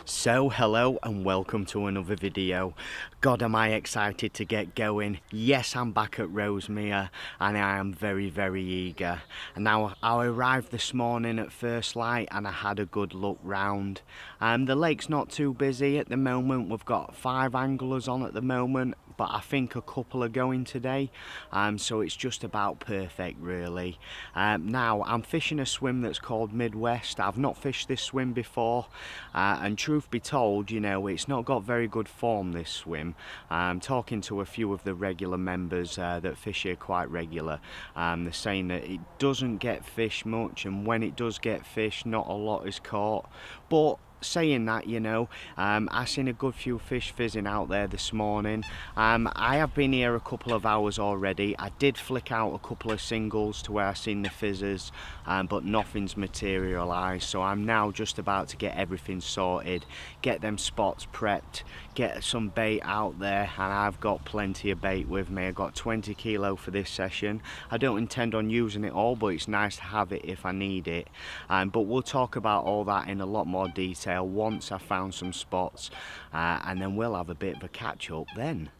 So hello and welcome to another video. God, am I excited to get going. Yes, I'm back at Rosemere and I am very eager. And now I arrived this morning at first light and I had a good look round. The lake's not too busy at the moment. We've got 5 anglers on at the moment, but I think a couple are going today, so it's just about perfect really. Now I'm fishing a swim that's called Midwest. I've not fished this swim before, and truth be told, you know, it's not got very good form, this swim. I'm talking to a few of the regular members that fish here quite regular. They're saying that it doesn't get fish much, and when it does get fish, not a lot is caught. But saying that, you know, I seen a good few fish fizzing out there this morning. I have been here a couple of hours already. I did flick out a couple of singles to where I seen the fizzers, but nothing's materialised, so I'm now just about to get everything sorted, get them spots prepped, get some bait out there, and I've got plenty of bait with me. I got 20 kilo for this session. I don't intend on using it all, but it's nice to have it if I need it. But we'll talk about all that in a lot more detail once I found some spots, and then we'll have a bit of a catch up then.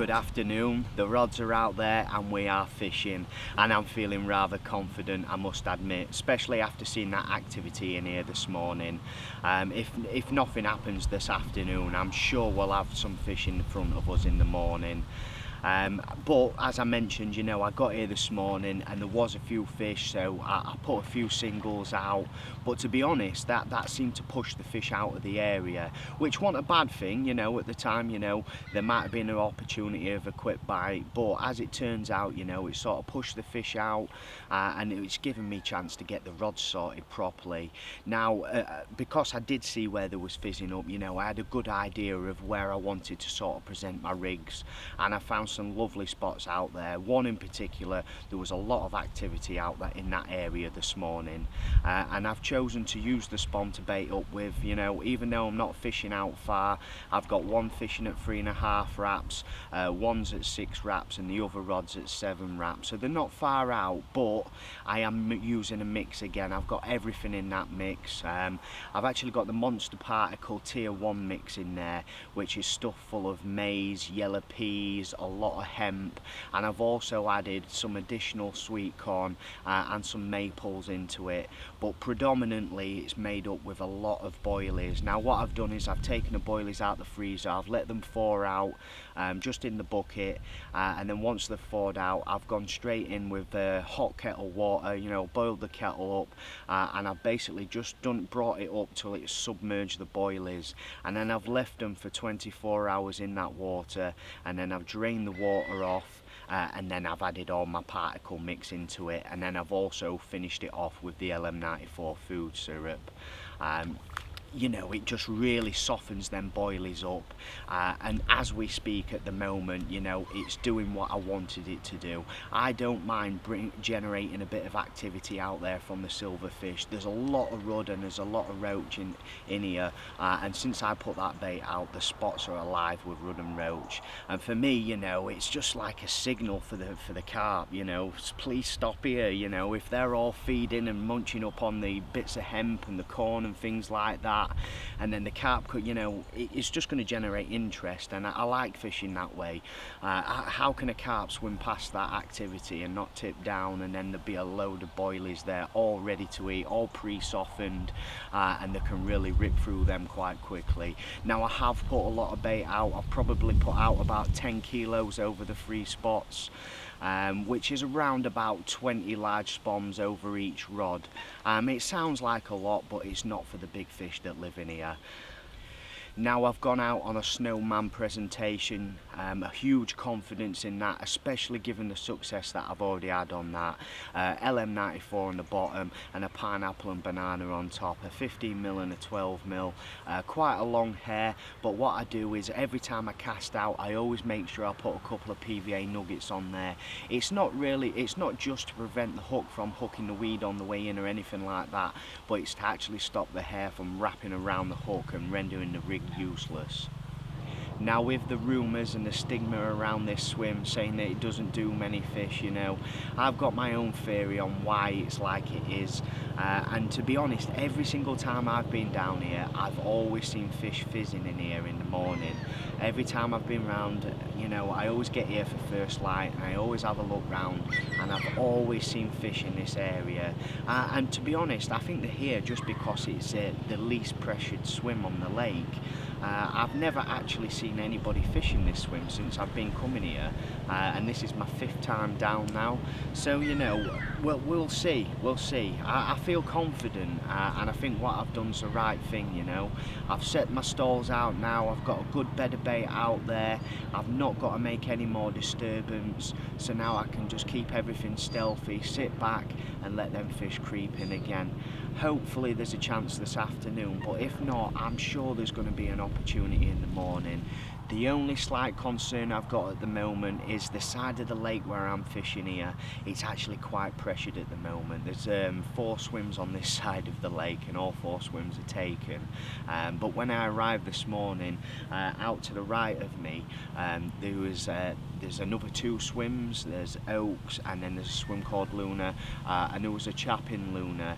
Good afternoon, the rods are out there and we are fishing, and I'm feeling rather confident, I must admit, especially after seeing that activity in here this morning. If nothing happens this afternoon, I'm sure we'll have some fish in front of us in the morning. But as I mentioned, you know, I got here this morning and there was a few fish, so I put a few singles out, but to be honest, that seemed to push the fish out of the area, which wasn't a bad thing, you know. At the time, you know, there might have been an opportunity of a quick bite, but as it turns out, you know, it sort of pushed the fish out, and it's given me a chance to get the rods sorted properly. Now, because I did see where there was fizzing up, you know, I had a good idea of where I wanted to sort of present my rigs, and I found some lovely spots out there. One in particular, there was a lot of activity out there in that area this morning, and I've chosen to use the spawn to bait up with. You know, even though I'm not fishing out far, I've got one fishing at 3.5 wraps, one's at 6 wraps, and the other rod's at 7 wraps, so they're not far out, but I am using a mix again. I've got everything in that mix. I've actually got the Monster Particle Tier 1 mix in there, which is stuffed full of maize, yellow peas, a lot of hemp, and I've also added some additional sweet corn and some maples into it, but predominantly it's made up with a lot of boilies. Now what I've done is I've taken the boilies out the freezer, I've let them thaw out just in the bucket, and then once they've thawed out, I've gone straight in with hot kettle water, you know, boiled the kettle up, and I've basically just brought it up till it's submerged the boilies, and then I've left them for 24 hours in that water, and then I've drained the water off, and then I've added all my particle mix into it, and then I've also finished it off with the LM94 food syrup. You know, it just really softens them boilies up, and as we speak at the moment, you know, it's doing what I wanted it to do. I don't mind generating a bit of activity out there from the silverfish. There's a lot of rudd and there's a lot of roach in here, and since I put that bait out, the spots are alive with rudd and roach, and for me, you know, it's just like a signal for the carp, you know, please stop here. You know, if they're all feeding and munching up on the bits of hemp and the corn and things like that, and then the carp could, you know, it's just going to generate interest, and I like fishing that way. How can a carp swim past that activity and not tip down, and then there'd be a load of boilies there all ready to eat, all pre-softened, and they can really rip through them quite quickly. Now I have put a lot of bait out. I've probably put out about 10 kilos over the 3 spots, which is around about 20 large spawns over each rod. It sounds like a lot, but it's not for the big fish that live in here. Now I've gone out on a snowman presentation, a huge confidence in that, especially given the success that I've already had on that. LM94 on the bottom and a pineapple and banana on top, a 15mm and a 12mm, quite a long hair, but what I do is every time I cast out, I always make sure I put a couple of PVA nuggets on there. It's not just to prevent the hook from hooking the weed on the way in or anything like that, but it's to actually stop the hair from wrapping around the hook and rendering the rig useless. Now, with the rumours and the stigma around this swim saying that it doesn't do many fish, you know, I've got my own theory on why it's like it is, and to be honest, every single time I've been down here, I've always seen fish fizzing in here in the morning. Every time I've been round, you know, I always get here for first light and I always have a look round, and I've always seen fish in this area, and to be honest, I think they're here just because it's the least pressured swim on the lake. I've never actually seen anybody fishing this swim since I've been coming here, and this is my 5th time down now, so you know, we'll see. I feel confident, and I think what I've done's the right thing, you know. I've set my stalls out now, I've got a good bed of bait out there, I've not got to make any more disturbance, so now I can just keep everything stealthy, sit back and let them fish creep in again. Hopefully there's a chance this afternoon, but if not, I'm sure there's going to be an opportunity in the morning. The only slight concern I've got at the moment is the side of the lake where I'm fishing here. It's actually quite pressured at the moment. There's 4 swims on this side of the lake and all 4 swims are taken. But when I arrived this morning, out to the right of me, there was there's another 2 swims. There's Oaks, and then there's a swim called Luna, and there was a chap in Luna,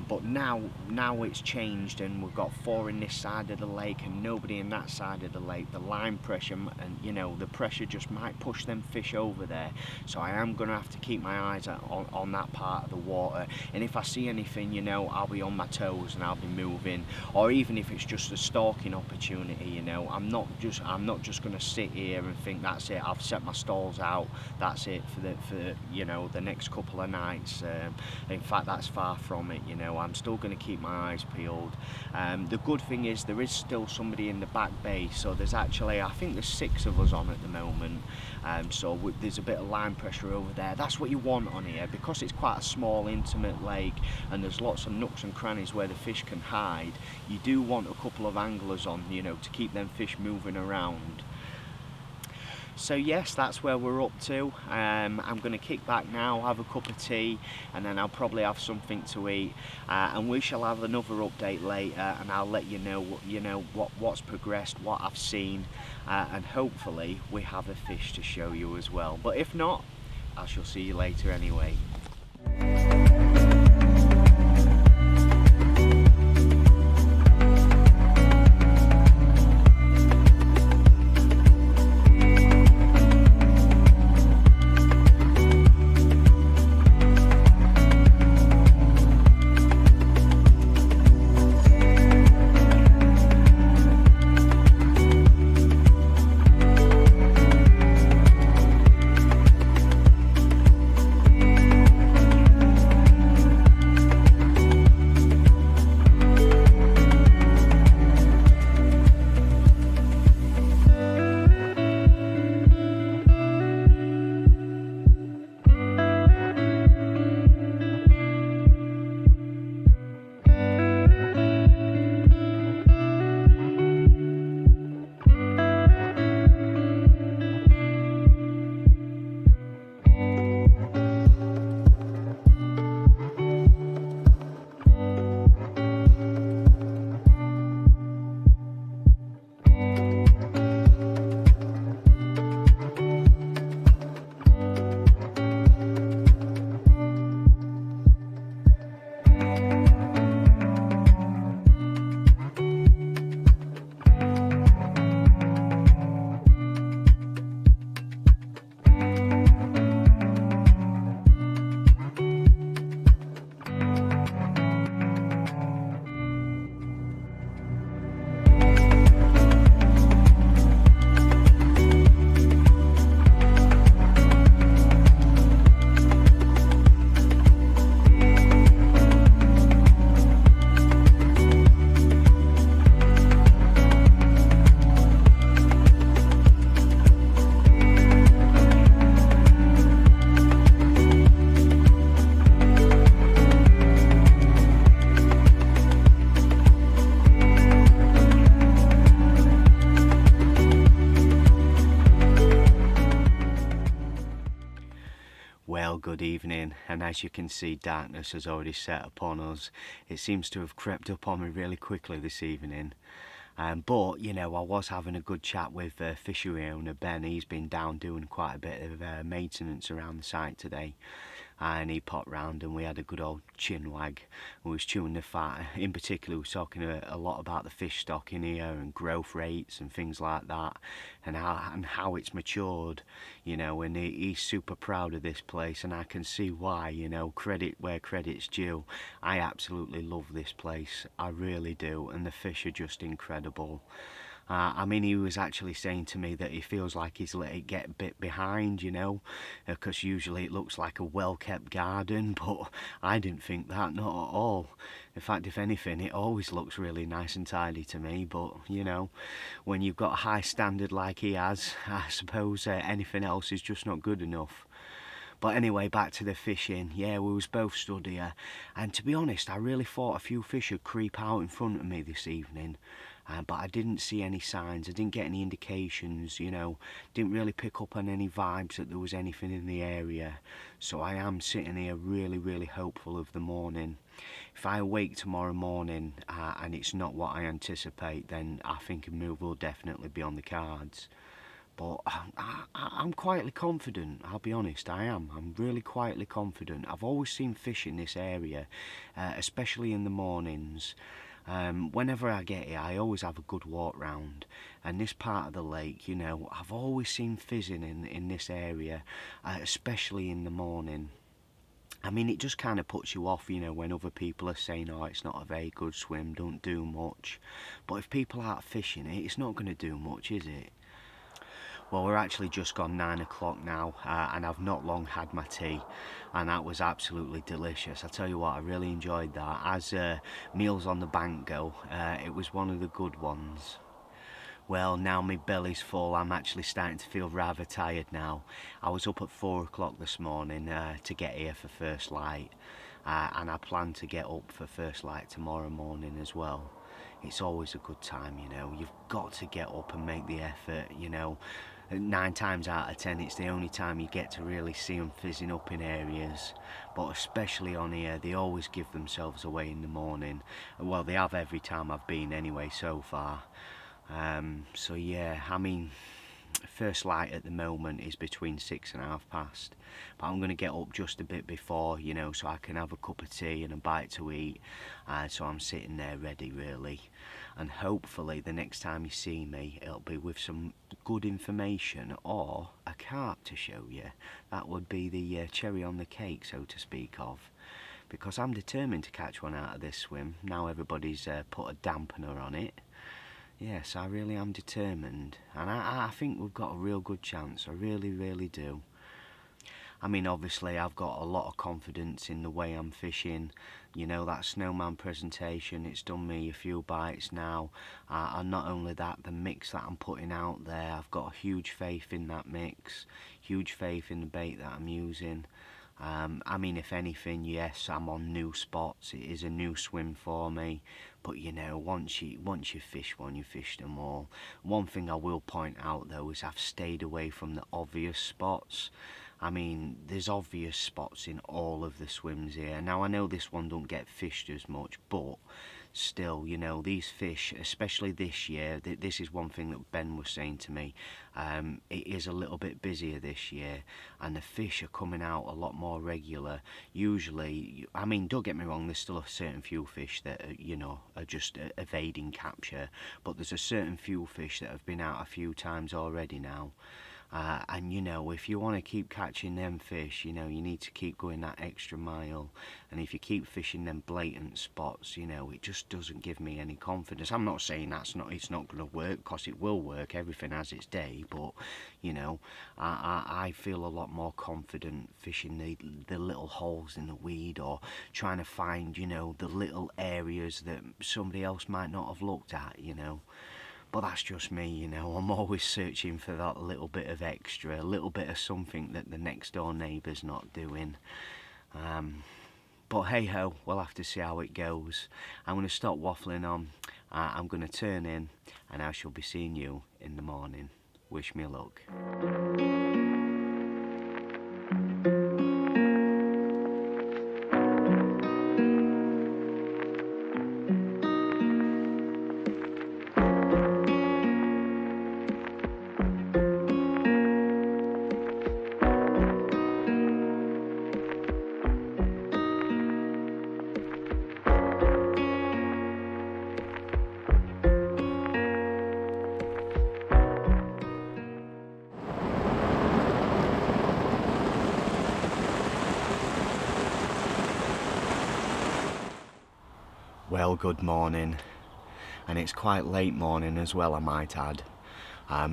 but now it's changed, and we've got 4 in this side of the lake and nobody in that side of the lake. The line pressure, and you know, the pressure just might push them fish over there, so I am going to have to keep my eyes on that part of the water, and if I see anything, you know, I'll be on my toes and I'll be moving, or even if it's just a stalking opportunity, you know, I'm not just going to sit here and think that's it, I've set my stalls out, that's it for you know, the next couple of nights. In fact, that's far from it, you know. I'm still going to keep my eyes peeled. The good thing is there is still somebody in the back bay, so there's actually, I think there's 6 of us on at the moment, so there's a bit of line pressure over there. That's what you want on here, because it's quite a small intimate lake and there's lots of nooks and crannies where the fish can hide. You do want a couple of anglers on, you know, to keep them fish moving around. So yes, that's where we're up to. I'm going to kick back now, have a cup of tea, and then I'll probably have something to eat, and we shall have another update later, and I'll let you know what's progressed, what I've seen, and hopefully we have a fish to show you as well. But if not, I shall see you later anyway. Well, good evening, and as you can see, darkness has already set upon us. It seems to have crept up on me really quickly this evening. But, you know, I was having a good chat with fishery owner Ben. He's been down doing quite a bit of maintenance around the site today. And he popped round and we had a good old chin wag. We was chewing the fat. In particular, we was talking a lot about the fish stock in here and growth rates and things like that, and how it's matured, you know. And he's super proud of this place, and I can see why, you know. Credit where credit's due. I absolutely love this place, I really do, and the fish are just incredible. I mean, he was actually saying to me that he feels like he's let it get a bit behind, you know, because usually it looks like a well-kept garden, but I didn't think that, not at all. In fact, if anything, it always looks really nice and tidy to me, but, you know, when you've got a high standard like he has, I suppose anything else is just not good enough. But anyway, back to the fishing. Yeah, we was both stood here, and to be honest, I really thought a few fish would creep out in front of me this evening. But I didn't see any signs, I didn't get any indications, you know, didn't really pick up on any vibes that there was anything in the area. So I am sitting here really, really hopeful of the morning. If I awake tomorrow morning and it's not what I anticipate, then I think a move will definitely be on the cards. But I'm quietly confident, I'll be honest, I am. I'm really quietly confident. I've always seen fish in this area, especially in the mornings. Whenever I get here, I always have a good walk round. And this part of the lake, you know, I've always seen fizzing in this area, especially in the morning. I mean, it just kind of puts you off, you know, when other people are saying, oh, it's not a very good swim, don't do much. But if people aren't fishing it, it's not going to do much, is it? Well, we're actually just gone 9 o'clock now, and I've not long had my tea, and that was absolutely delicious. I tell you what, I really enjoyed that. As meals on the bank go, it was one of the good ones. Well, now my belly's full, I'm actually starting to feel rather tired now. I was up at 4 o'clock this morning to get here for first light, and I plan to get up for first light tomorrow morning as well. It's always a good time, you know. You've got to get up and make the effort, you know. 9 times out of 10 it's the only time you get to really see them fizzing up in areas, but especially on here they always give themselves away in the morning. Well, they have every time I've been anyway so far. So yeah, I mean, first light at the moment is between 6 and past, but I'm going to get up just a bit before, you know, so I can have a cup of tea and a bite to eat, so I'm sitting there ready really, and hopefully the next time you see me it'll be with some good information or a carp to show you. That would be the cherry on the cake, so to speak of, because I'm determined to catch one out of this swim. Now everybody's put a dampener on it. Yes, I really am determined, and I think we've got a real good chance. I really do. I mean, obviously I've got a lot of confidence in the way I'm fishing. You know, that snowman presentation, it's done me a few bites now, and not only that, the mix that I'm putting out there, I've got a huge faith in that mix, huge faith in the bait that I'm using. I mean, if anything, yes, I'm on new spots. It is a new swim for me, but you know, once you fish one, you fish them all. One thing I will point out though is I've stayed away from the obvious spots. I mean, there's obvious spots in all of the swims here. Now I know this one don't get fished as much, but still, you know, these fish, especially this year, this is one thing that Ben was saying to me, it is a little bit busier this year, and the fish are coming out a lot more regular. Usually, I mean, don't get me wrong, there's still a certain few fish that are, you know, are just evading capture, but there's a certain few fish that have been out a few times already now. And you know, if you want to keep catching them fish, you know, you need to keep going that extra mile. And if you keep fishing them blatant spots, you know, it just doesn't give me any confidence. I'm not saying it's not going to work, because it will work. Everything has its day, but you know, I feel a lot more confident fishing the little holes in the weed, or trying to find, you know, the little areas that somebody else might not have looked at, you know. But that's just me, you know. I'm always searching for that little bit of extra, a little bit of something that the next door neighbour's not doing. But hey ho, we'll have to see how it goes. I'm going to stop waffling on. I'm going to turn in, and I shall be seeing you in the morning. Wish me luck. Well, good morning, and it's quite late morning as well, I might add.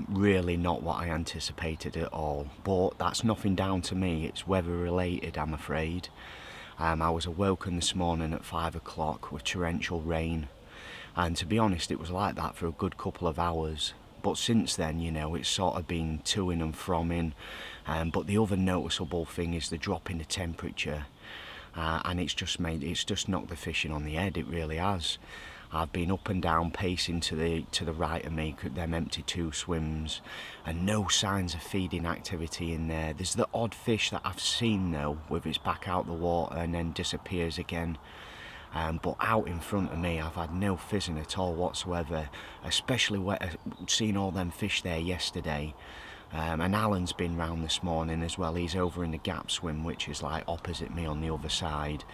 Really not what I anticipated at all, but that's nothing down to me, it's weather related, I'm afraid. I was awoken this morning at 5 o'clock with torrential rain, and to be honest it was like that for a good couple of hours. But since then, you know, it's sort of been to-ing and from-ing, but the other noticeable thing is the drop in the temperature. And it's just knocked the fishing on the head. It really has. I've been up and down pacing to the right of me, them empty 2 swims, and no signs of feeding activity in there. There's the odd fish that I've seen though, with its back out the water and then disappears again. But out in front of me I've had no fizzing at all whatsoever, especially seeing all them fish there yesterday. And Alan's been round this morning as well. He's over in the gap swim, which is like opposite me on the other side.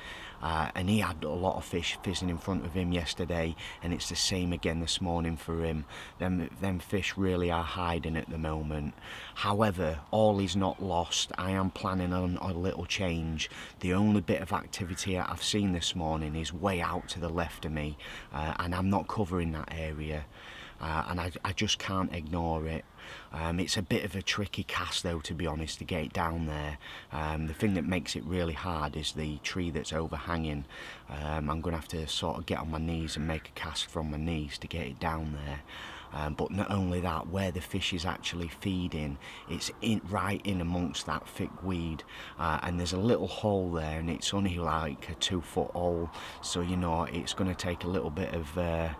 And he had a lot of fish fizzing in front of him yesterday, and it's the same again this morning for him. Them fish really are hiding at the moment. However, all is not lost. I am planning on a little change. The only bit of activity I've seen this morning is way out to the left of me, and I'm not covering that area. And I just can't ignore it. It's a bit of a tricky cast though, to be honest, to get it down there. The thing that makes it really hard is the tree that's overhanging. I'm going to have to sort of get on my knees and make a cast from my knees to get it down there. But not only that, where the fish is actually feeding, it's right in amongst that thick weed, and there's a little hole there, and it's only like a 2-foot hole, so you know it's going to take a little bit of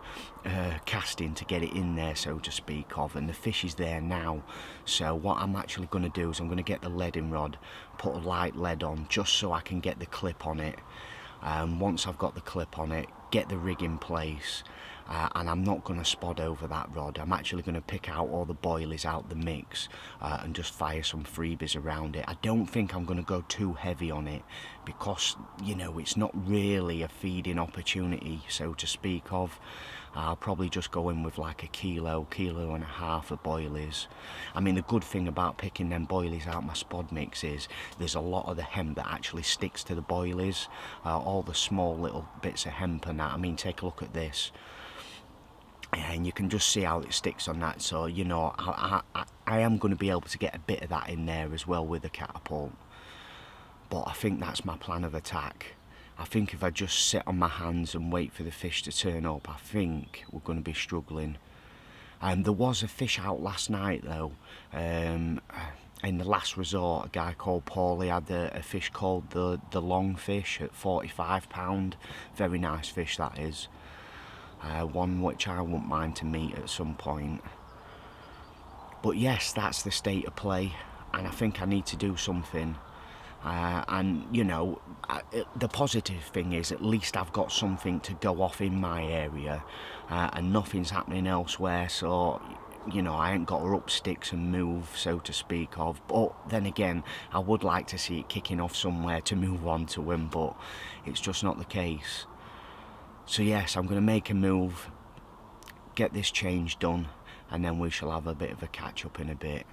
casting to get it in there, so to speak of, and the fish is there now. So what I'm actually going to do is I'm going to get the leading rod, put a light lead on, just so I can get the clip on it. Once I've got the clip on it, get the rig in place. And I'm not going to spod over that rod. I'm actually going to pick out all the boilies out the mix and just fire some freebies around it. I don't think I'm going to go too heavy on it because, you know, it's not really a feeding opportunity, so to speak of. I'll probably just go in with like a kilo and a half of boilies. I mean, the good thing about picking them boilies out my spod mix is there's a lot of the hemp that actually sticks to the boilies, all the small little bits of hemp and that. I mean, take a look at this. And you can just see how it sticks on that, so you know I am going to be able to get a bit of that in there as well with the catapult. But I think that's my plan of attack. I think if I just sit on my hands and wait for the fish to turn up, I think we're going to be struggling. There was a fish out last night though, in the last resort. A guy called Paul, he had a fish called the longfish at £45. Very nice fish that is. One which I wouldn't mind to meet at some point. But yes, that's the state of play, and I think I need to do something. And you know, the positive thing is at least I've got something to go off in my area, and nothing's happening elsewhere, so you know, I ain't got to up sticks and move, so to speak of. But then again, I would like to see it kicking off somewhere to move on to him, but it's just not the case. So yes, I'm going to make a move, get this change done, and then we shall have a bit of a catch up in a bit.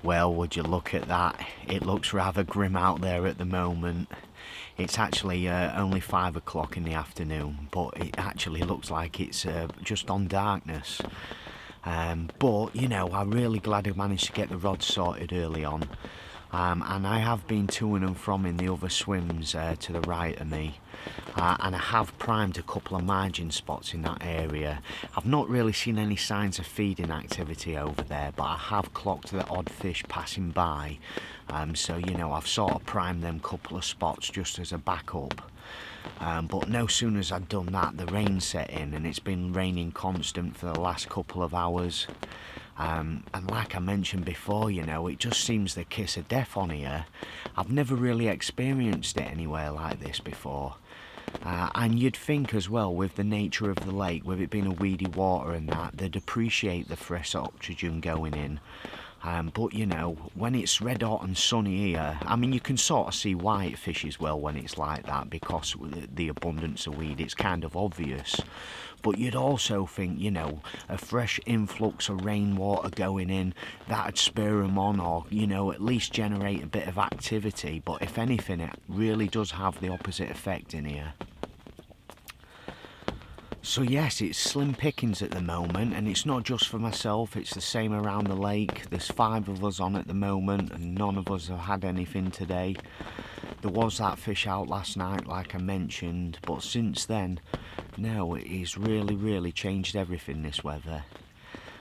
Well, would you look at that? It looks rather grim out there at the moment. It's actually only 5 o'clock in the afternoon, but it actually looks like it's just on darkness. But, you know, I'm really glad I managed to get the rod sorted early on. And I have been to and from in the other swims to the right of me. And I have primed a couple of margin spots in that area. I've not really seen any signs of feeding activity over there, but I have clocked the odd fish passing by. So, you know, I've sort of primed them couple of spots just as a backup. But no sooner as I'd done that, the rain set in, and it's been raining constant for the last couple of hours. And like I mentioned before, you know, it just seems the kiss of death on here. I've never really experienced it anywhere like this before. And you'd think as well, with the nature of the lake, with it being a weedy water and that, they'd appreciate the fresh oxygen going in. But you know, when it's red hot and sunny here, I mean, you can sort of see why it fishes well when it's like that, because with the abundance of weed, it's kind of obvious. But you'd also think, you know, a fresh influx of rainwater going in, that'd spur them on, or, you know, at least generate a bit of activity. But if anything, it really does have the opposite effect in here. So yes, it's slim pickings at the moment, and it's not just for myself, it's the same around the lake. There's 5 of us on at the moment, and none of us have had anything today. There was that fish out last night, like I mentioned, but since then, no, it's really changed everything, this weather.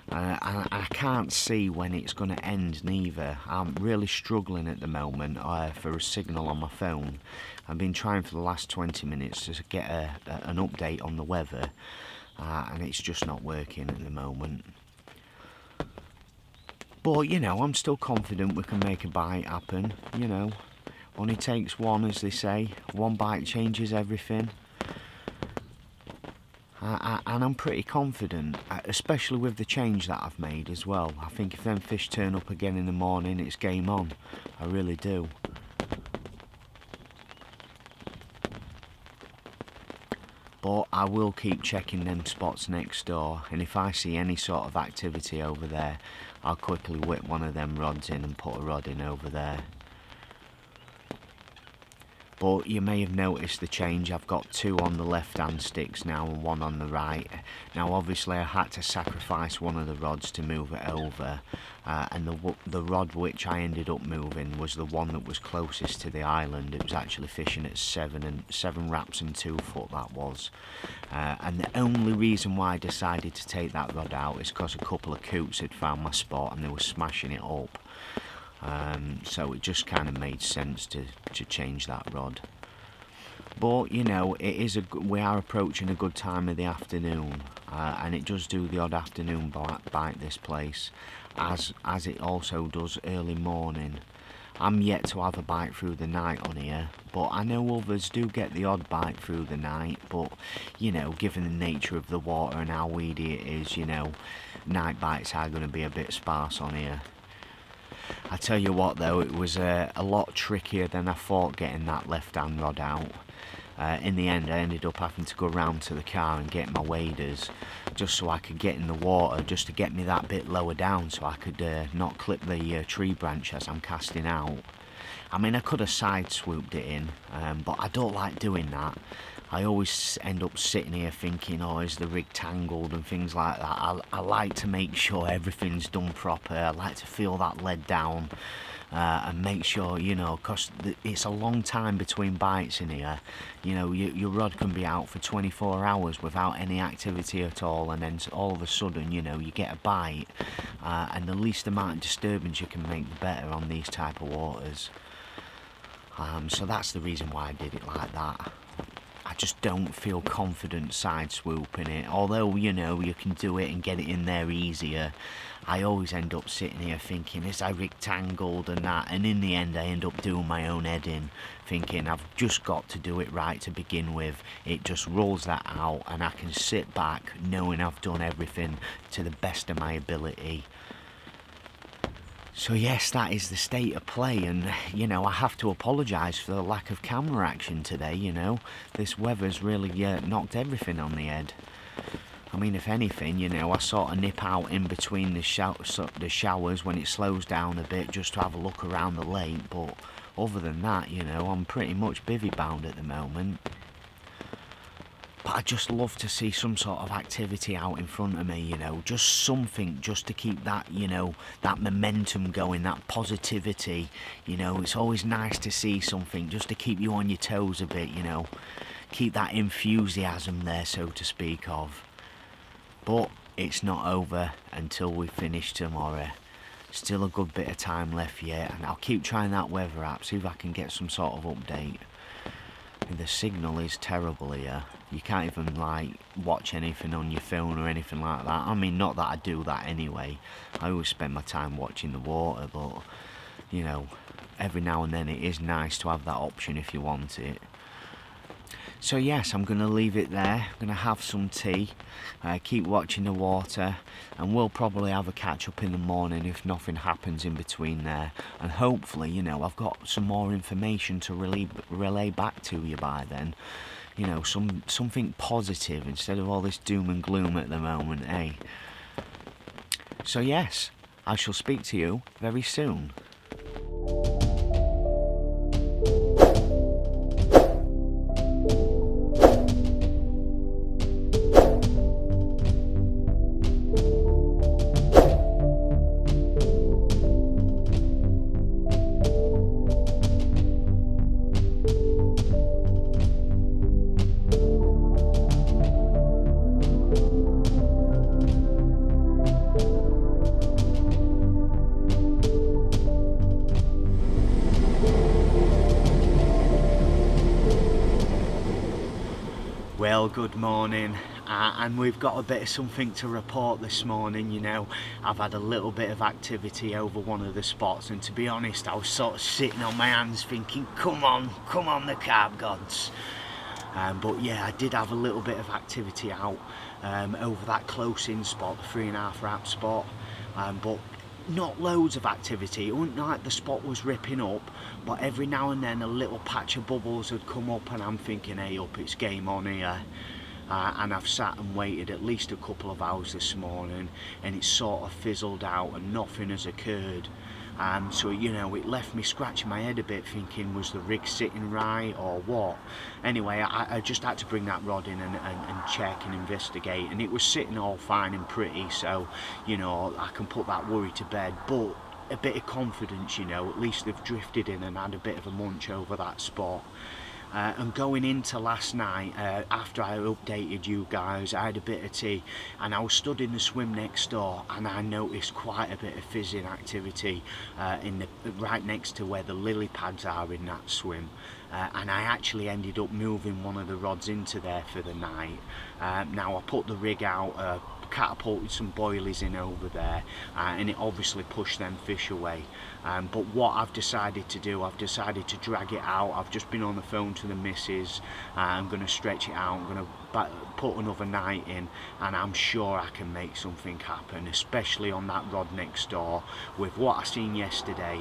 I can't see when it's going to end neither. I'm really struggling at the moment for a signal on my phone. I've been trying for the last 20 minutes to get an update on the weather, and it's just not working at the moment. But, you know, I'm still confident we can make a bite happen, you know. Only takes one, as they say. One bite changes everything. And I'm pretty confident, especially with the change that I've made as well. I think if them fish turn up again in the morning, it's game on. I really do. But I will keep checking them spots next door, and if I see any sort of activity over there, I'll quickly whip one of them rods in and put a rod in over there. But you may have noticed the change. I've got 2 on the left hand sticks now and 1 on the right. Now obviously I had to sacrifice one of the rods to move it over, and the rod which I ended up moving was the one that was closest to the island. It was actually fishing at 7 wraps and 2 foot, that was. And the only reason why I decided to take that rod out is because a couple of coots had found my spot and they were smashing it up. So it just kind of made sense to change that rod. But you know, we are approaching a good time of the afternoon, and it does do the odd afternoon bite this place, as it also does early morning. I'm yet to have a bite through the night on here, but I know others do get the odd bite through the night. But you know, given the nature of the water and how weedy it is, you know, night bites are going to be a bit sparse on here. I tell you what though, it was a lot trickier than I thought getting that left hand rod out. In the end I ended up having to go round to the car and get my waders, just so I could get in the water, just to get me that bit lower down, so I could not clip the tree branch as I'm casting out. I mean, I could have side swooped it in, but I don't like doing that. I always end up sitting here thinking, oh, is the rig tangled and things like that. I like to make sure everything's done proper. I like to feel that lead down and make sure, you know, because it's a long time between bites in here. You know, your rod can be out for 24 hours without any activity at all, and then all of a sudden, you know, you get a bite, and the least amount of disturbance you can make, the better on these type of waters. So that's the reason why I did it like that. I just don't feel confident side swooping it. Although, you know, you can do it and get it in there easier, I always end up sitting here thinking, is I rig tangled and that? And in the end, I end up doing my own head in, thinking I've just got to do it right to begin with. It just rolls that out, and I can sit back knowing I've done everything to the best of my ability. So yes, that is the state of play, and you know, I have to apologise for the lack of camera action today. You know, this weather's really knocked everything on the head. I mean, if anything, you know, I sort of nip out in between the showers when it slows down a bit just to have a look around the lake, but other than that, you know, I'm pretty much bivvy bound at the moment. But I just love to see some sort of activity out in front of me, you know, just something just to keep that, you know, that momentum going, that positivity, you know. It's always nice to see something just to keep you on your toes a bit, you know, keep that enthusiasm there, so to speak of. But it's not over until we finish tomorrow. Still a good bit of time left yet, and I'll keep trying that weather app, see if I can get some sort of update. And the signal is terrible here. You can't even like watch anything on your phone or anything like that. I mean, not that I do that anyway. I always spend my time watching the water, but you know, every now and then it is nice to have that option if you want it. So yes, I'm going to leave it there. I'm going to have some tea, keep watching the water, and we'll probably have a catch up in the morning if nothing happens in between there. And hopefully, you know, I've got some more information to relay back to you by then. You know, something positive instead of all this doom and gloom at the moment, eh? So yes, I shall speak to you very soon. Well, good morning, and we've got a bit of something to report this morning. You know, I've had a little bit of activity over one of the spots, and to be honest, I was sort of sitting on my hands thinking, come on the carp gods. But yeah, I did have a little bit of activity out over that close-in spot, the 3.5 wrap spot, but not loads of activity. It wasn't like the spot was ripping up, but every now and then a little patch of bubbles had come up, and I'm thinking, hey up, it's game on here. And I've sat and waited at least a couple of hours this morning, and it sort of fizzled out and nothing has occurred. So, you know, it left me scratching my head a bit thinking, was the rig sitting right or what? Anyway, I just had to bring that rod in and check and investigate, and it was sitting all fine and pretty, so, you know, I can put that worry to bed. But a bit of confidence, you know, at least they've drifted in and had a bit of a munch over that spot. And going into last night, after I updated you guys, I had a bit of tea, and I was stood in the swim next door, and I noticed quite a bit of fizzing activity right next to where the lily pads are in that swim. And I actually ended up moving one of the rods into there for the night. Now I put the rig out, catapulted some boilies in over there, and it obviously pushed them fish away. But what I've decided to do, I've decided to drag it out. I've just been on the phone to the missus. I'm going to stretch it out, I'm going to put another night in, and I'm sure I can make something happen, especially on that rod next door. With what I seen yesterday,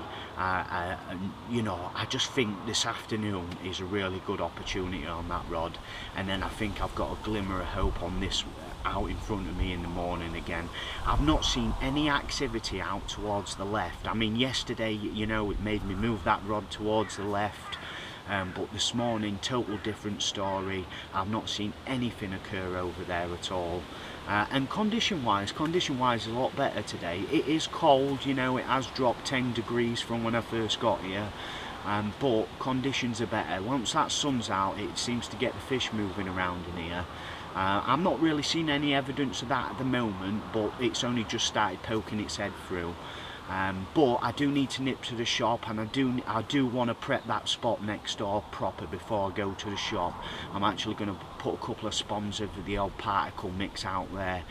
you know, I just think this afternoon is a really good opportunity on that rod, and then I think I've got a glimmer of hope on this out in front of me in the morning again. I've not seen any activity out towards the left. I mean, yesterday, you know, it made me move that rod towards the left, but this morning, total different story. I've not seen anything occur over there at all. And condition wise is a lot better today. It is cold, you know, it has dropped 10 degrees from when I first got here. But conditions are better. Once that sun's out, it seems to get the fish moving around in here. I'm not really seeing any evidence of that at the moment, but it's only just started poking its head through. But I do need to nip to the shop, and I do want to prep that spot next door proper before I go to the shop. I'm actually going to put a couple of spons of the old particle mix out there,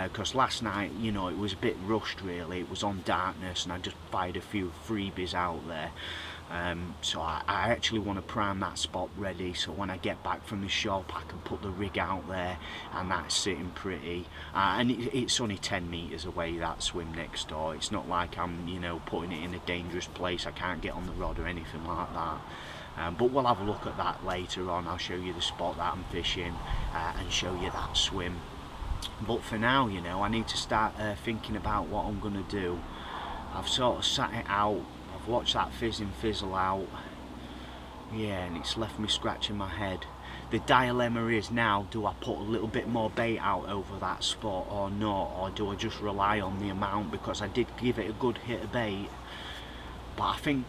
because last night, you know, it was a bit rushed really. It was on darkness, and I just fired a few freebies out there. So I actually want to prime that spot ready, so when I get back from the shop I can put the rig out there, and that's sitting pretty. And it's only 10 metres away, that swim next door. It's not like I'm, you know, putting it in a dangerous place. I can't get on the rod or anything like that. But we'll have a look at that later on. I'll show you the spot that I'm fishing, and show you that swim. But for now, you know, I need to start thinking about what I'm going to do. I've sort of sat it out, I've watched that fizzing fizzle out, yeah, and it's left me scratching my head. The dilemma is now, do I put a little bit more bait out over that spot or not, or do I just rely on the amount, because I did give it a good hit of bait. But I think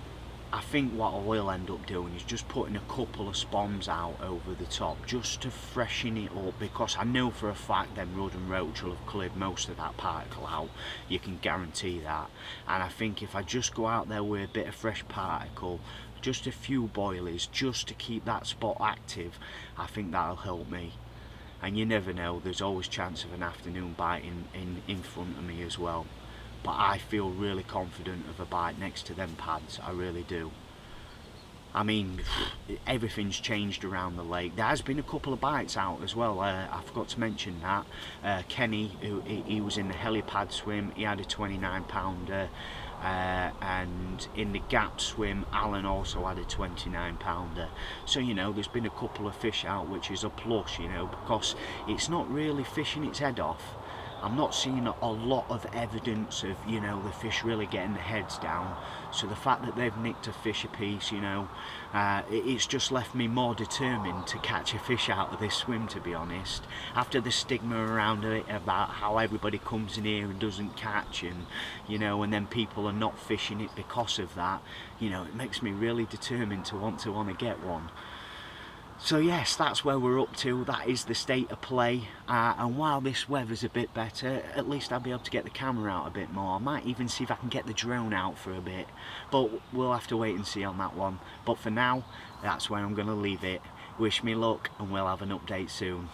what I will end up doing is just putting a couple of spawns out over the top, just to freshen it up, because I know for a fact then Rudd and Roach will have cleared most of that particle out, you can guarantee that. And I think if I just go out there with a bit of fresh particle, just a few boilies, just to keep that spot active, I think that'll help me. And you never know, there's always chance of an afternoon bite in front of me as well. But I feel really confident of a bite next to them pads, I really do. I mean, everything's changed around the lake. There has been a couple of bites out as well, I forgot to mention that. Kenny, he was in the helipad swim, he had a 29 pounder. And in the gap swim, Alan also had a 29 pounder. So, you know, there's been a couple of fish out, which is a plus, you know, because it's not really fishing its head off. I'm not seeing a lot of evidence of, you know, the fish really getting their heads down. So the fact that they've nicked a fish apiece, you know, it's just left me more determined to catch a fish out of this swim, to be honest. After the stigma around it about how everybody comes in here and doesn't catch, and, you know, and then people are not fishing it because of that, you know, it makes me really determined to want to get one. So yes, that's where we're up to. That is the state of play, and while this weather's a bit better, at least I'll be able to get the camera out a bit more. I might even see if I can get the drone out for a bit, but we'll have to wait and see on that one. But for now, that's where I'm going to leave it. Wish me luck, and we'll have an update soon.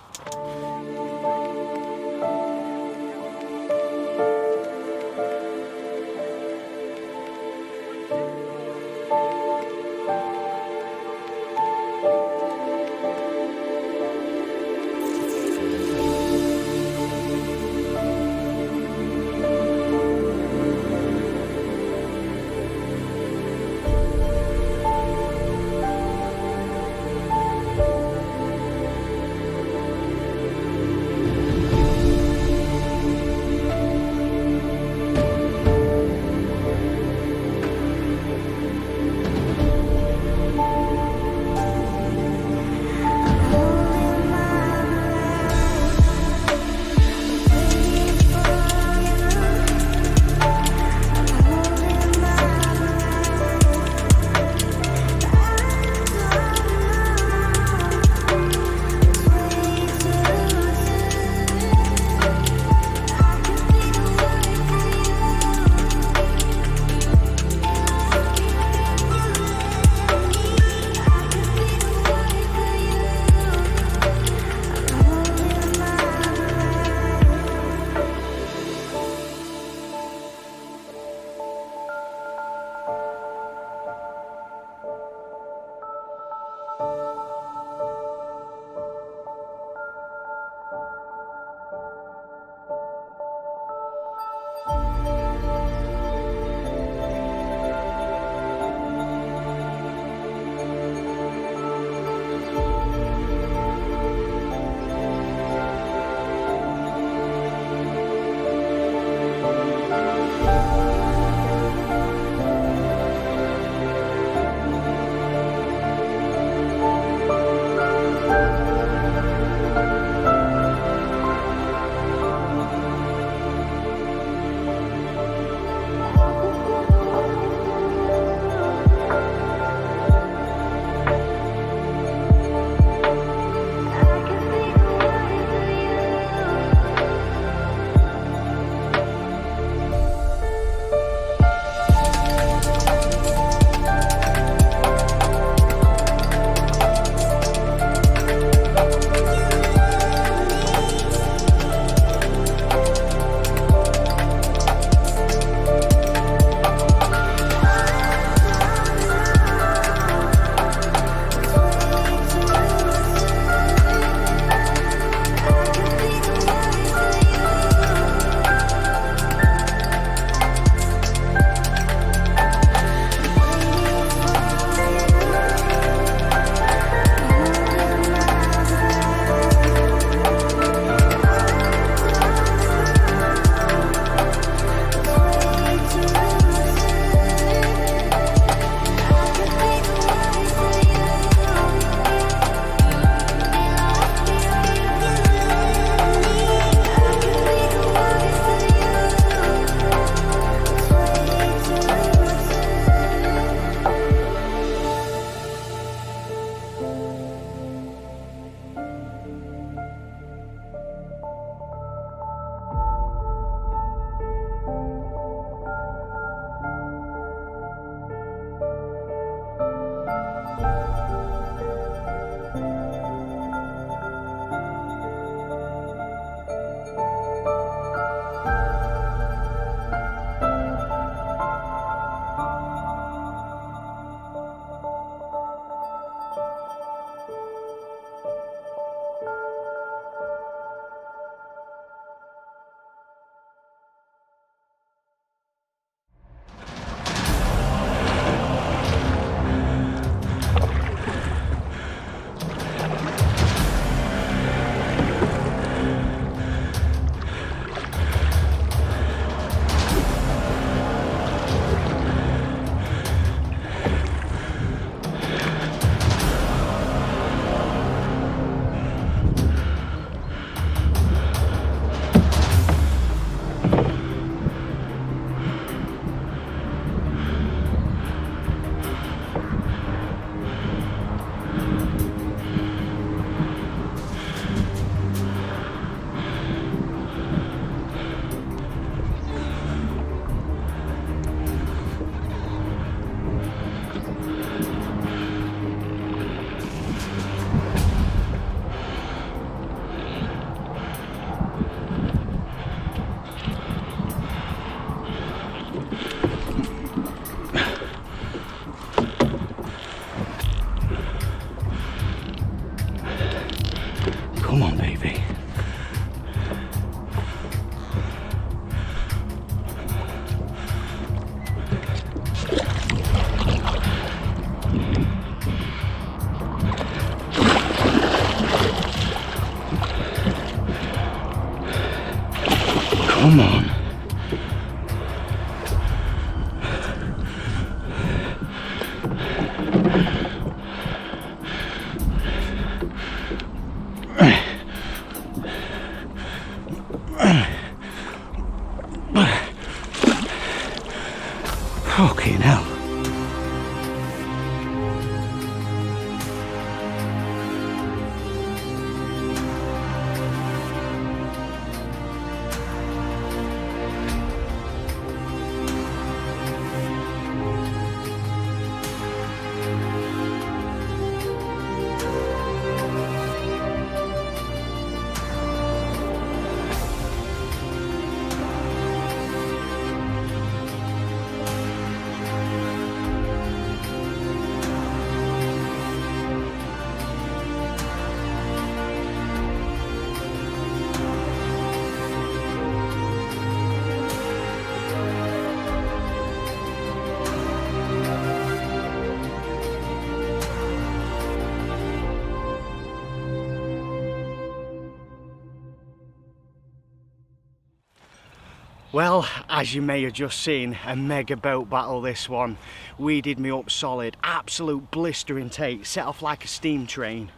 Well, as you may have just seen, a mega boat battle this one. Weeded me up solid, absolute blistering take, set off like a steam train.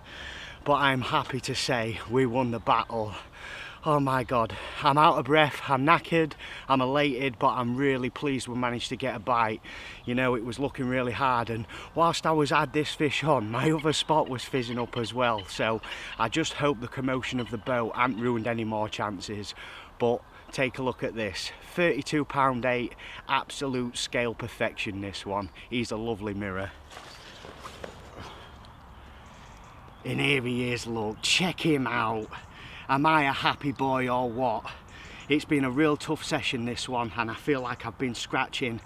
But I'm happy to say we won the battle. Oh my God, I'm out of breath, I'm knackered, I'm elated, but I'm really pleased we managed to get a bite. You know, it was looking really hard, and whilst I had this fish on, my other spot was fizzing up as well. So I just hope the commotion of the boat hadn't ruined any more chances. But take a look at this, 32 pound 8, absolute scale perfection this one. He's a lovely mirror. And here he is, look, check him out. Am I a happy boy or what? It's been a real tough session this one, and I feel like I've been scratching.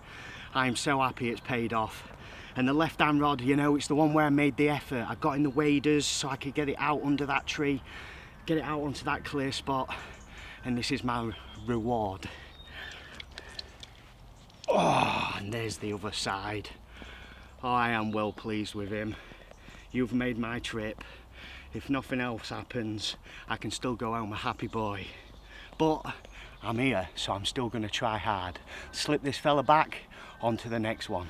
I'm so happy it's paid off. And the left hand rod, you know, it's the one where I made the effort. I got in the waders so I could get it out under that tree, get it out onto that clear spot, and this is my reward. Oh, and there's the other side. Oh, I am well pleased with him. You've made my trip. If nothing else happens, I can still go home a happy boy. But I'm here, so I'm still going to try hard. Slip this fella back, on to the next one.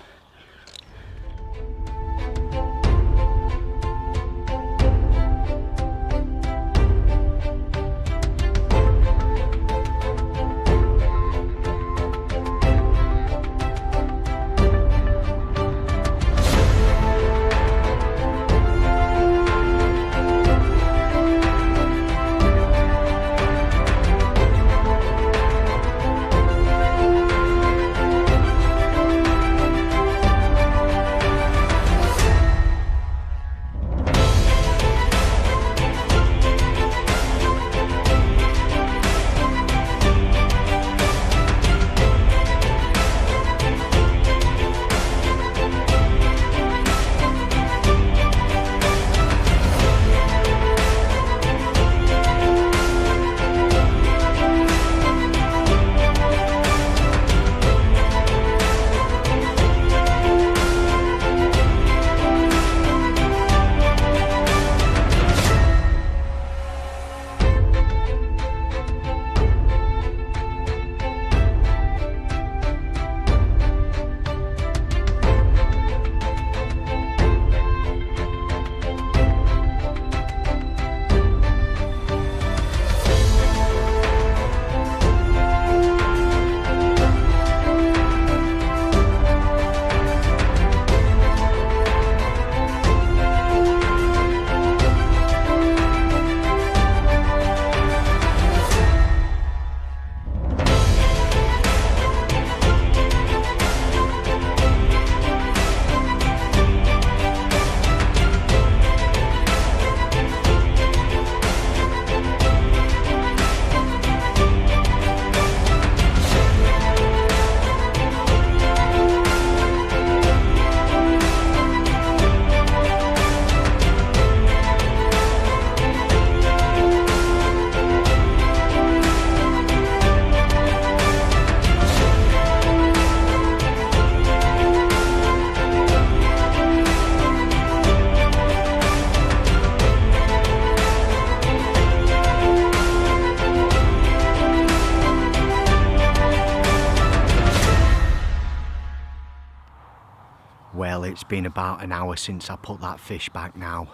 Well, it's been about an hour since I put that fish back now,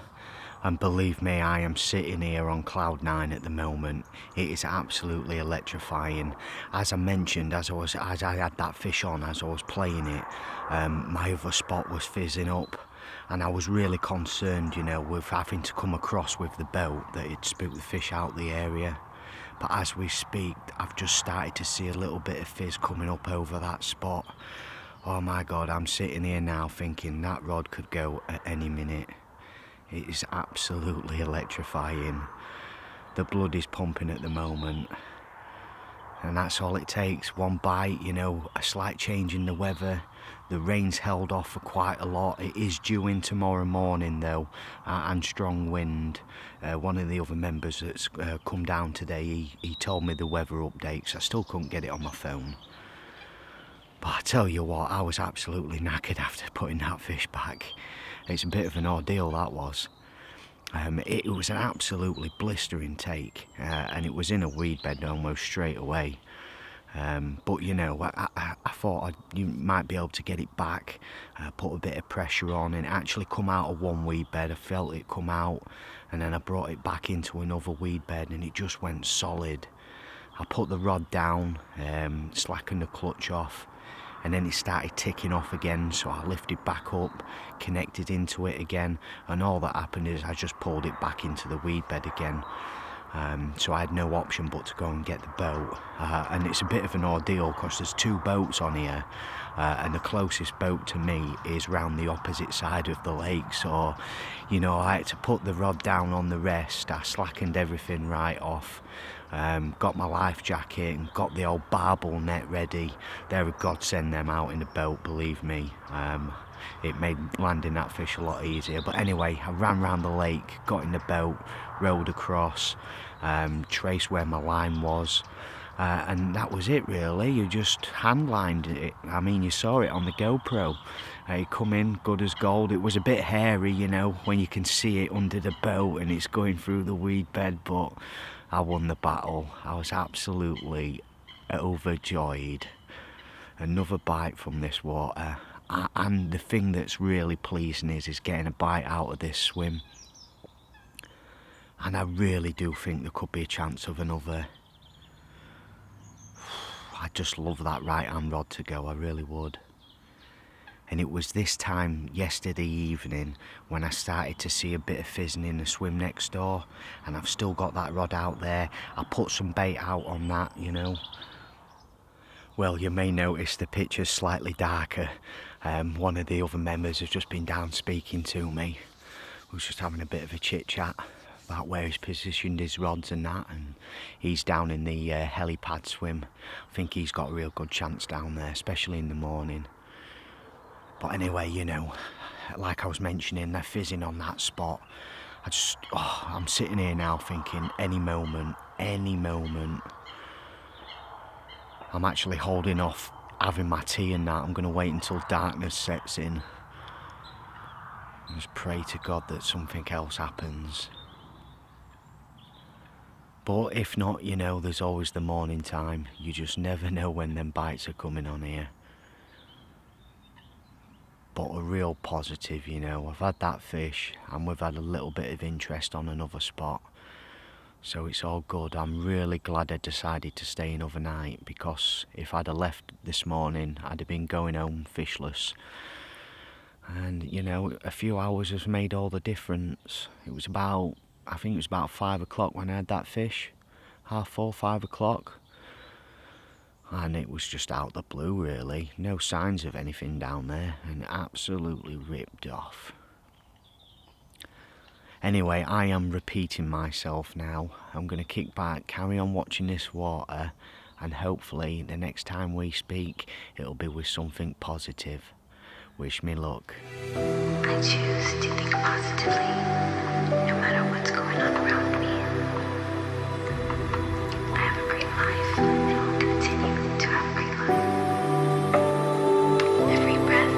and believe me, I am sitting here on cloud 9 at the moment. It is absolutely electrifying. As I mentioned, as I had that fish on, as I was playing it, my other spot was fizzing up, and I was really concerned, you know, with having to come across with the boat that it'd spook the fish out the area. But as we speak, I've just started to see a little bit of fizz coming up over that spot. Oh my God, I'm sitting here now thinking that rod could go at any minute. It is absolutely electrifying. The blood is pumping at the moment. And that's all it takes, one bite, you know, a slight change in the weather. The rain's held off for quite a lot. It is due in tomorrow morning though, and strong wind. One of the other members that's come down today, he told me the weather updates. I still couldn't get it on my phone. But I tell you what, I was absolutely knackered after putting that fish back. It's a bit of an ordeal, that was. It was an absolutely blistering take, and it was in a weed bed almost straight away. But you know, I thought you might be able to get it back, put a bit of pressure on, and it actually come out of one weed bed. I felt it come out, and then I brought it back into another weed bed, and it just went solid. I put the rod down, slackened the clutch off, and then it started ticking off again, so I lifted back up, connected into it again, and all that happened is I just pulled it back into the weed bed again. So I had no option but to go and get the boat, and it's a bit of an ordeal because there's two boats on here, and the closest boat to me is round the opposite side of the lake, so you know, I had to put the rod down on the rest. I slackened everything right off, got my life jacket and got the old barbel net ready. They're a godsend, them out in the boat, believe me. It made landing that fish a lot easier. But anyway, I ran round the lake, got in the boat, rowed across, traced where my line was, and that was it really. You just hand lined it. I mean, you saw it on the GoPro. It come in good as gold. It was a bit hairy, you know, when you can see it under the boat and it's going through the weed bed, but I won the battle. I was absolutely overjoyed. Another bite from this water. And the thing that's really pleasing is getting a bite out of this swim. And I really do think there could be a chance of another. I just love that right hand rod to go, I really would. And it was this time yesterday evening when I started to see a bit of fizzing in the swim next door, and I've still got that rod out there. I put some bait out on that, you know. Well, you may notice the picture's slightly darker. One of the other members has just been down speaking to me. We was just having a bit of a chit chat about where he's positioned his rods and that, and he's down in the helipad swim. I think he's got a real good chance down there, especially in the morning. But anyway, you know, like I was mentioning, they're fizzing on that spot. I'm sitting here now thinking any moment. I'm actually holding off having my tea and that. I'm going to wait until darkness sets in. And just pray to God that something else happens. But if not, you know, there's always the morning time. You just never know when them bites are coming on here. But a real positive, you know. I've had that fish and we've had a little bit of interest on another spot. So it's all good. I'm really glad I decided to stay in overnight, because if I'd have left this morning, I'd have been going home fishless. And, you know, a few hours has made all the difference. It was about, I think it was about 5 o'clock when I had that fish. 4:30, 5 o'clock. And it was just out the blue, really. No signs of anything down there, and absolutely ripped off. Anyway, I am repeating myself now. I'm going to kick back, carry on watching this water, and hopefully the next time we speak, it'll be with something positive. Wish me luck. I choose to think positively, no matter what's going on around me. I have a great life, and will continue to have a great life. Every breath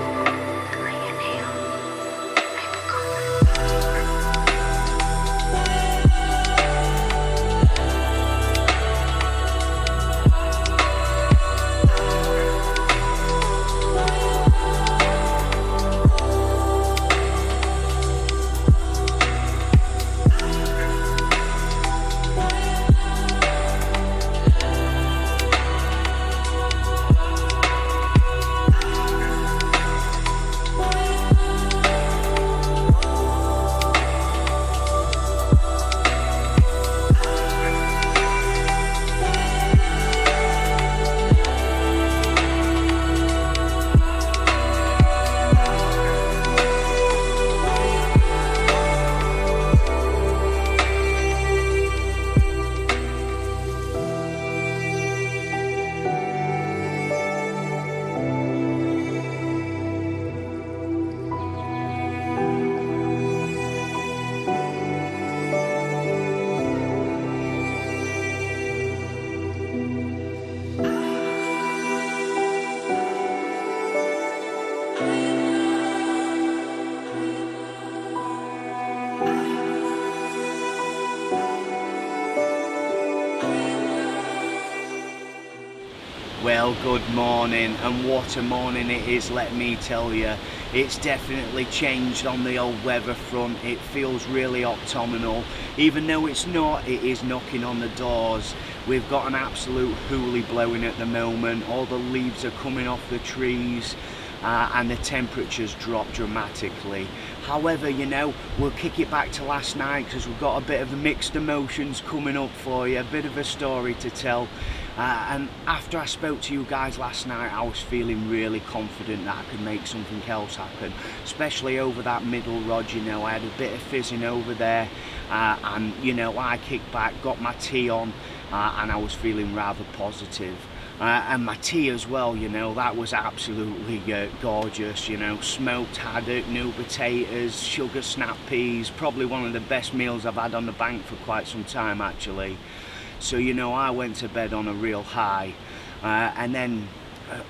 that I inhale, I feel confident. Well, good morning, and what a morning it is, let me tell you. It's definitely changed on the old weather front. It feels really autumnal. Even though it's not, it is knocking on the doors. We've got an absolute hoolie blowing at the moment. All the leaves are coming off the trees. And the temperatures drop dramatically. However, you know, we'll kick it back to last night because we've got a bit of mixed emotions coming up for you, a bit of a story to tell. And after I spoke to you guys last night, I was feeling really confident that I could make something else happen, especially over that middle rod. You know, I had a bit of fizzing over there, and you know, I kicked back, got my tee on, and I was feeling rather positive. And my tea as well, you know, that was absolutely gorgeous, you know, smoked haddock, new potatoes, sugar snap peas, probably one of the best meals I've had on the bank for quite some time actually. So, you know, I went to bed on a real high, and then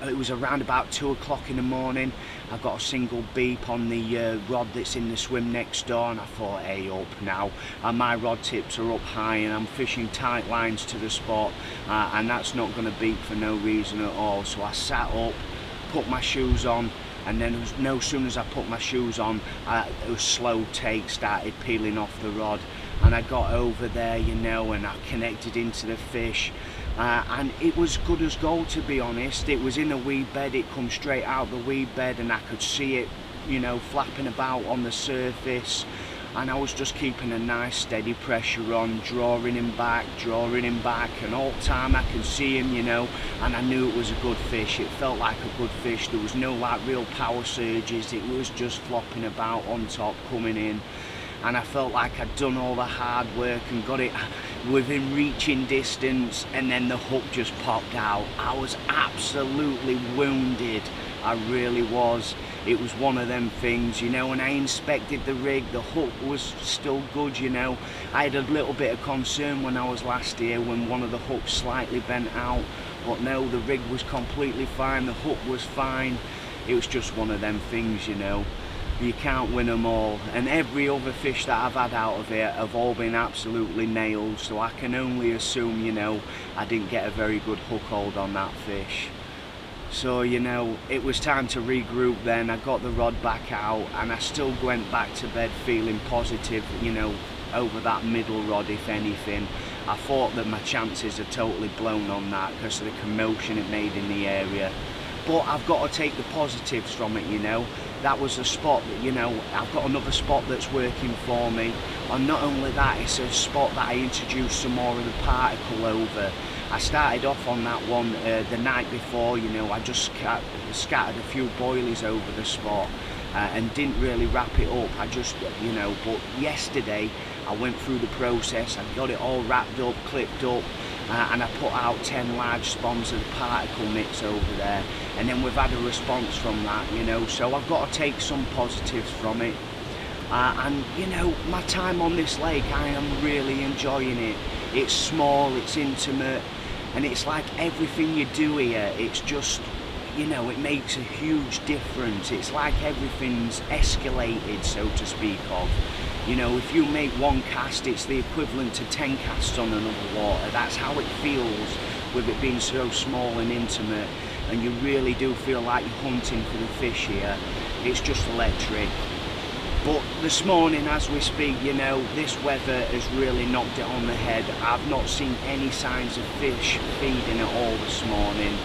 it was around about 2 o'clock in the morning. I got a single beep on the rod that's in the swim next door, and I thought, hey, up now. And my rod tips are up high and I'm fishing tight lines to the spot, and that's not going to beep for no reason at all. So I sat up, put my shoes on, and then no sooner as I put my shoes on, it was slow take started peeling off the rod, and I got over there, you know, and I connected into the fish. And it was good as gold, to be honest. It was in a weed bed, it come straight out the weed bed, and I could see it, you know, flapping about on the surface, and I was just keeping a nice steady pressure on, drawing him back, and all the time I could see him, you know, and I knew it was a good fish. It felt like a good fish. There was no like real power surges, it was just flopping about on top, coming in. And I felt like I'd done all the hard work and got it within reaching distance, and then the hook just popped out. I was absolutely wounded, I really was. It was one of them things, you know. When I inspected the rig, the hook was still good, you know. I had a little bit of concern when I was last here when one of the hooks slightly bent out, but no, the rig was completely fine, the hook was fine. It was just one of them things, you know. You can't win them all, and every other fish that I've had out of it have all been absolutely nailed, so I can only assume, you know, I didn't get a very good hook hold on that fish. So, you know, it was time to regroup then. I got the rod back out, and I still went back to bed feeling positive, you know, over that middle rod. If anything, I thought that my chances are totally blown on that because of the commotion it made in the area. But I've got to take the positives from it, you know. That was a spot that, you know, I've got another spot that's working for me. And not only that, it's a spot that I introduced some more of the particle over. I started off on that one the night before, you know. I just scattered a few boilies over the spot and didn't really wrap it up. I just, you know, but yesterday I went through the process. I got it all wrapped up, clipped up, and I put out 10 large spawns of the particle mix over there, and then we've had a response from that, you know, so I've got to take some positives from it. And you know, my time on this lake, I am really enjoying it. It's small, it's intimate, and it's like everything you do here, it's just, you know, it makes a huge difference. It's like everything's escalated, so to speak of. You know, if you make one cast, it's the equivalent to 10 casts on another water. That's how it feels with it being so small and intimate, and you really do feel like you're hunting for the fish here. It's just electric. But this morning, as we speak, you know, this weather has really knocked it on the head. I've not seen any signs of fish feeding at all this morning,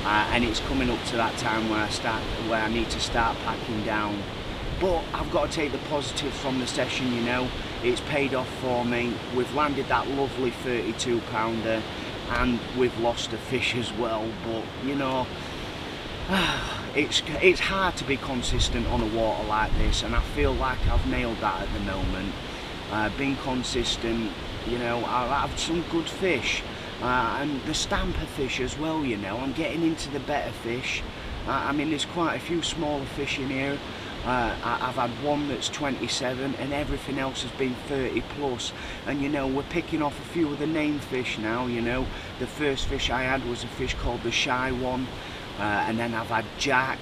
and it's coming up to that time where I need to start packing down. But I've got to take the positives from the session, you know. It's paid off for me. We've landed that lovely 32 pounder, and we've lost a fish as well. But, you know, it's hard to be consistent on a water like this, and I feel like I've nailed that at the moment. Being consistent, you know, I've had some good fish, and the stamper fish as well, you know. I'm getting into the better fish. I mean, there's quite a few smaller fish in here. I've had one that's 27, and everything else has been 30 plus, and you know, we're picking off a few of the named fish now, you know. The first fish I had was a fish called the Shy One, and then I've had Jack,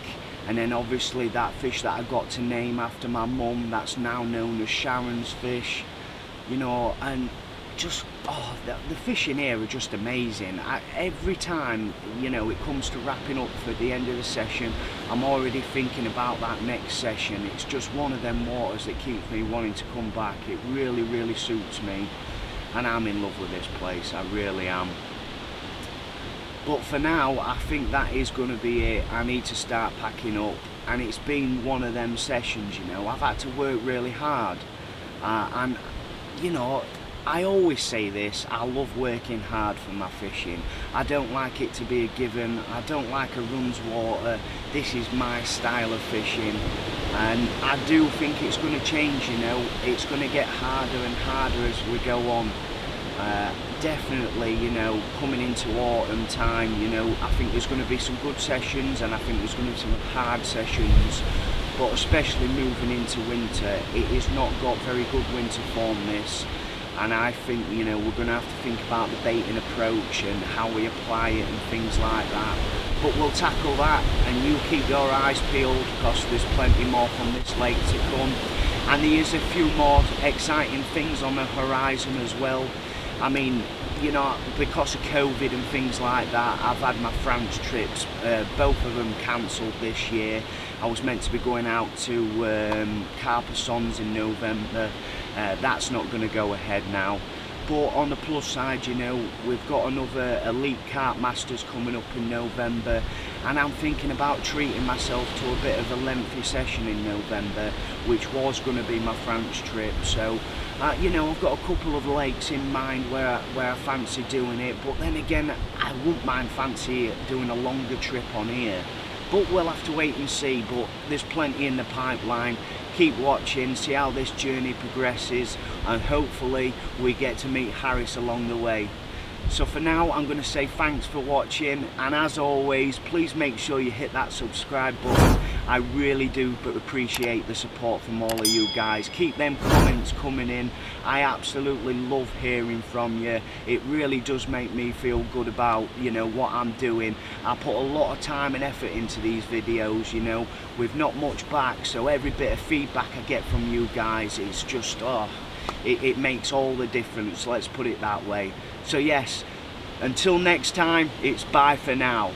and then obviously that fish that I got to name after my mum, that's now known as Sharon's fish, you know. And just, oh, the fishing here are just amazing. Every time, you know, it comes to wrapping up for the end of the session, I'm already thinking about that next session. It's just one of them waters that keeps me wanting to come back. It really, really suits me, and I'm in love with this place, I really am. But for now, I think that is going to be it. I need to start packing up, and it's been one of them sessions, you know. I've had to work really hard, and, you know, I always say this, I love working hard for my fishing. I don't like it to be a given, I don't like a runs water. This is my style of fishing, and I do think it's going to change, you know. It's going to get harder and harder as we go on. Definitely, you know, coming into autumn time, you know, I think there's going to be some good sessions, and I think there's going to be some hard sessions, but especially moving into winter, it has not got very good winter form, this, and I think, you know, we're going to have to think about the baiting approach and how we apply it and things like that. But we'll tackle that, and you keep your eyes peeled, because there's plenty more from this lake to come, and there is a few more exciting things on the horizon as well. I mean, you know, because of COVID and things like that, I've had my France trips, both of them cancelled this year. I was meant to be going out to Carp in November. That's not going to go ahead now. But on the plus side, you know, we've got another Elite Carp Masters coming up in November, and I'm thinking about treating myself to a bit of a lengthy session in November, which was going to be my France trip. So, you know, I've got a couple of lakes in mind where I fancy doing it, but then again, I wouldn't mind fancy doing a longer trip on here. But we'll have to wait and see, but there's plenty in the pipeline. Keep watching, see how this journey progresses, and hopefully we get to meet Harris along the way. So for now, I'm going to say thanks for watching, and as always, please make sure you hit that subscribe button. I really do appreciate the support from all of you guys. Keep them comments coming in. I absolutely love hearing from you. It really does make me feel good about, you know, what I'm doing. I put a lot of time and effort into these videos, you know, with not much back, so every bit of feedback I get from you guys, it's just, oh, it makes all the difference, let's put it that way. So yes, until next time, it's bye for now.